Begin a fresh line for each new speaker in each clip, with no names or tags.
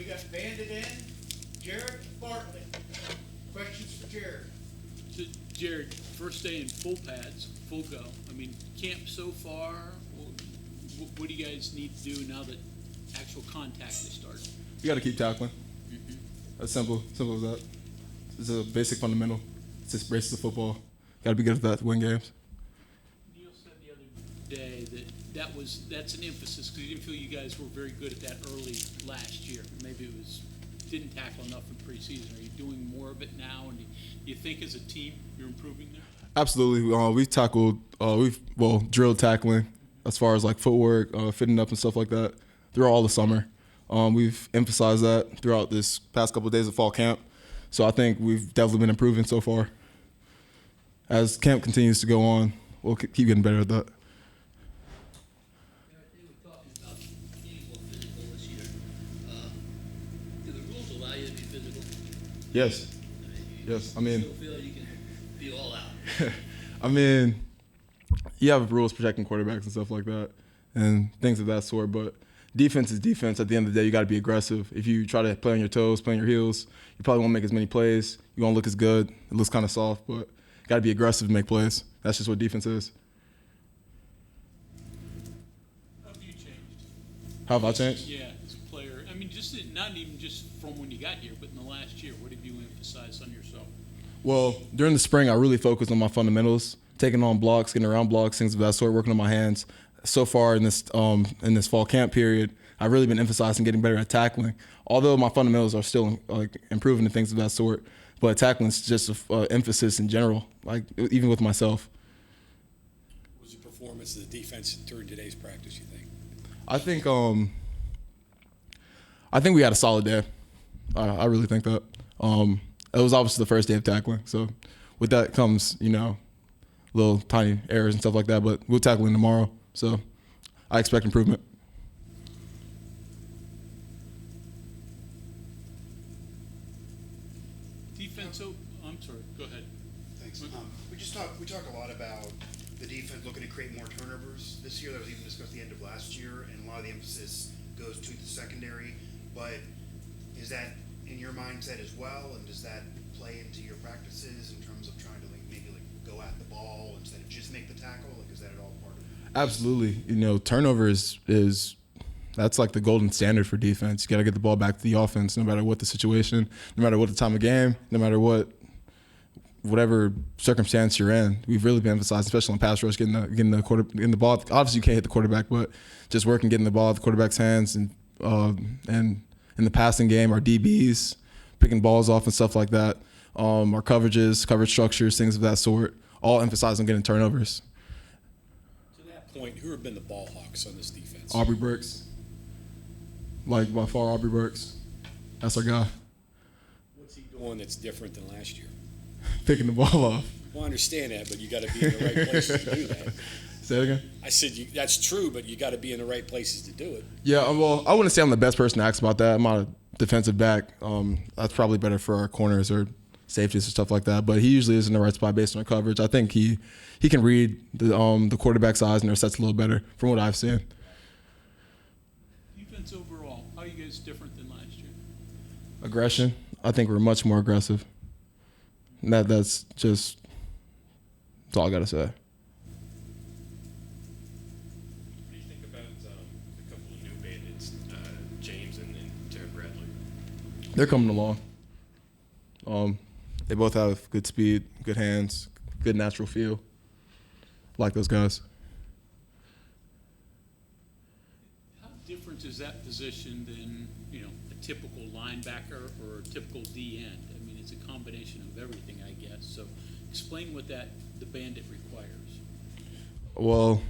We got Bandit in, Jared Bartlett. Questions for Jared?
So, Jared, first day in full pads, full go. I mean, camp so far, what do you guys need to do now that actual contact has started?
You got to keep tackling.
Mm-hmm.
That's simple as that. It's a basic fundamental. It's just basic of football. Got to be good at that to win games.
Neil said the other day that's an emphasis because you didn't feel you guys were very good at that early last year. Maybe it was didn't tackle enough in preseason. Are you doing more of it now? And do you think as a team you're improving there?
Absolutely. We've tackled. We've drilled tackling as far as like footwork, fitting up and stuff like that throughout all the summer. We've emphasized that throughout this past couple of days of fall camp. So I think we've definitely been improving so far. As camp continues to go on, we'll keep getting better at that.
They were talking about being more physical this year. Do the rules allow you to be physical?
Yes.
You still feel you can be all out?
I mean, you have rules protecting quarterbacks and stuff like that and things of that sort, but defense is defense. At the end of the day, you got to be aggressive. If you try to play on your toes, play on your heels, you probably won't make as many plays. You won't look as good. It looks kind of soft, but you got to be aggressive to make plays. That's just what defense is.
How have you changed?
How have I changed?
Yeah, as a player. I mean, not even just from when you got here, but in the last year, what have you emphasized on yourself?
Well, during the spring, I really focused on my fundamentals, taking on blocks, getting around blocks, things of that sort, working on my hands. So far in this fall camp period, I've really been emphasizing getting better at tackling. Although my fundamentals are still like improving and things of that sort, but tackling is just an emphasis in general, like even with myself.
What was the performance of the defense during today's practice, you think?
I think we had a solid day. I really think that. It was obviously the first day of tackling, so with that comes, little tiny errors and stuff like that, but we'll tackle them tomorrow, so I expect improvement.
Defense, I'm sorry, go ahead.
Thanks. We talk a lot about the defense looking to create more turnovers this year. That was even discussed at the end of last year, and a lot of the emphasis goes to the secondary. But is that in your mindset as well, and does that play into your practices in terms of trying to maybe go at the ball instead of just make the tackle? Is that at all part of it?
Absolutely. Turnover is that's like the golden standard for defense. You got to get the ball back to the offense, no matter what the situation, no matter what the time of game, no matter whatever circumstance you're in. We've really been emphasizing, especially on pass rush, getting the ball. Obviously, you can't hit the quarterback, but just working, getting the ball at the quarterback's hands, and in the passing game, our DBs picking balls off and stuff like that. Our coverages, coverage structures, things of that sort, all emphasize on getting turnovers.
To that point, who have been the ball hawks on this defense?
Aubrey Burks. By far, Aubrey Burks. That's our guy.
What's he doing that's different than last year?
Picking the ball off.
Well, I understand that, but you got to be in the right places to do that.
Say it again?
I said that's true, but you got to be in the right places to do it.
Yeah, well, I wouldn't say I'm the best person to ask about that. I'm not a defensive back. That's probably better for our corners or safeties or stuff like that. But he usually is in the right spot based on our coverage. I think he can read the quarterback's eyes and their sets a little better from what I've seen.
Defense overall, how are you guys different than last year?
Aggression. I think we're much more aggressive. And that's all I got to say.
What do you think about a couple of new bandits, James and Jared Bartlett?
They're coming along. They both have good speed, good hands, good natural feel. Like those guys.
How different is that position than a typical linebacker or a typical D end? I mean, it's a combination of everything, I guess. So, explain what the Bandit requires.
Well,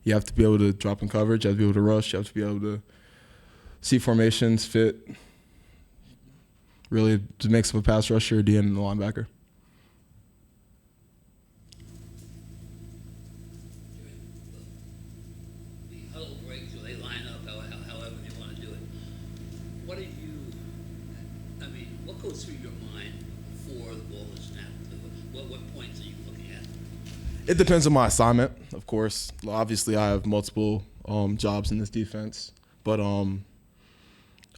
you have to be able to drop in coverage. You have to be able to rush. You have to be able to see formations, fit. Really, to mix up a pass rusher, D end, and the linebacker.
The huddle breaks, or they line up however they want to do it. What goes through your mind before the ball is snapped? What points are you looking at?
It depends on my assignment, of course. Obviously, I have multiple jobs in this defense, but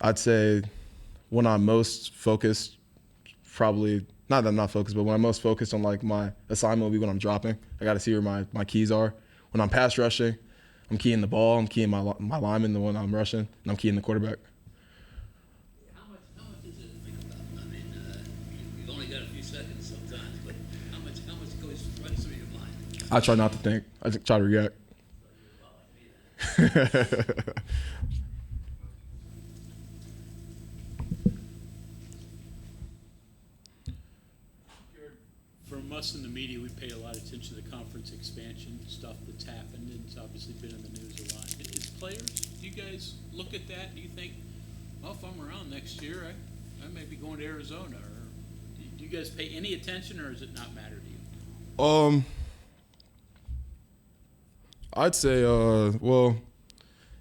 I'd say when I'm most focused, probably not that I'm not focused, but when I'm most focused on like my assignment will be when I'm dropping. I got to see where my keys are. When I'm pass rushing, I'm keying the ball. I'm keying my lineman, the one I'm rushing, and I'm keying the quarterback.
How much is it to think about? I mean, you've only got a few seconds sometimes, but how much runs through your mind?
I try not to think. I just try to react.
From us in the media, we pay a lot of attention to the conference expansion stuff that's happened, and it's obviously been in the news a lot. As players, do you guys look at that? Do you think, well, if I'm around next year, I may be going to Arizona? Or do you guys pay any attention, or does it not matter to you?
I'd say, well,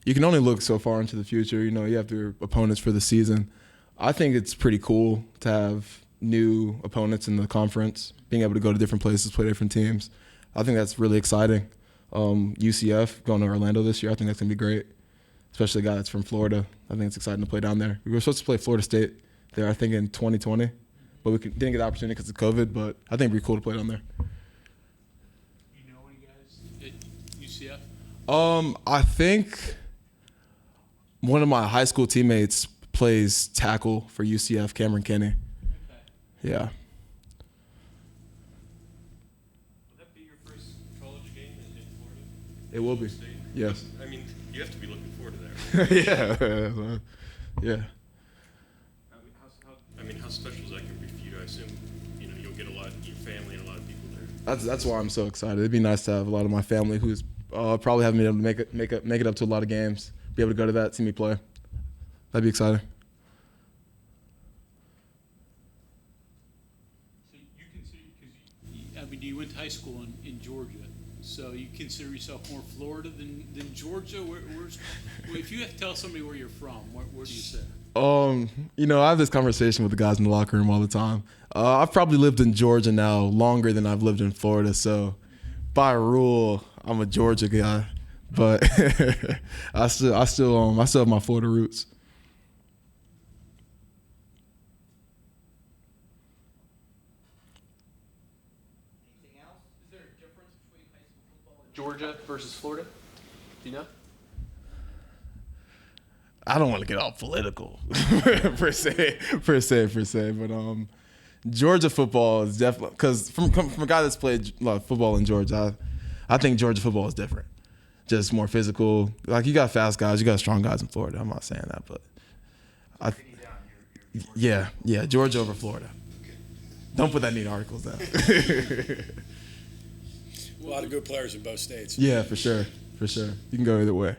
you can only look so far into the future. You know, you have your opponents for the season. I think it's pretty cool to have new opponents in the conference, being able to go to different places, play different teams. I think that's really exciting. UCF going to Orlando this year, I think that's going to be great, especially a guy that's from Florida. I think it's exciting to play down there. We were supposed to play Florida State there, I think, in 2020, but we didn't get the opportunity because of COVID, but I think it'd be cool to play down there.
You know any guys at UCF?
I think one of my high school teammates plays tackle for UCF, Cameron Kenny.
Okay.
Yeah.
Will that be your first college game in Florida?
It will be.
State?
Yes.
I mean, you have to be looking forward to that, right?
Yeah.
I mean, how special is that going to be for you? I assume, you'll get your family and a lot of people there.
That's why I'm so excited. It'd be nice to have a lot of my family who's probably haven't been able to make it up to a lot of games, be able to go to that, see me play. That'd be exciting.
So you consider, because you went to high school in Georgia, so you consider yourself more Florida than Georgia? If you have to tell somebody where you're from, where do you say?
I have this conversation with the guys in the locker room all the time. I've probably lived in Georgia now longer than I've lived in Florida, so by rule, I'm a Georgia guy. But I still have my Florida roots.
Anything else? Is there a difference between high school football in Georgia versus Florida? Do you know?
I don't want to get all political per se, but Georgia football is definitely, because from a guy that's played football in Georgia, I think Georgia football is different, just more physical. Like, you got fast guys, you got strong guys in Florida. I'm not saying that, but yeah, Georgia over Florida. Don't put that in the articles down.
A lot of good players in both states.
Yeah, for sure. You can go either way.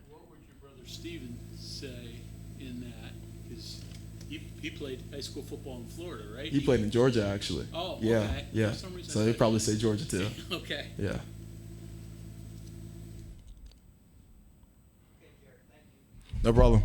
What would your brother Steven say in that? Because he played high school football in Florida, right?
He played in Georgia, actually.
Oh,
yeah,
okay.
yeah.
For some reason I
So he'd
thought
probably
you-
say Georgia too.
Okay.
Yeah.
Okay, Jared, thank you.
No problem.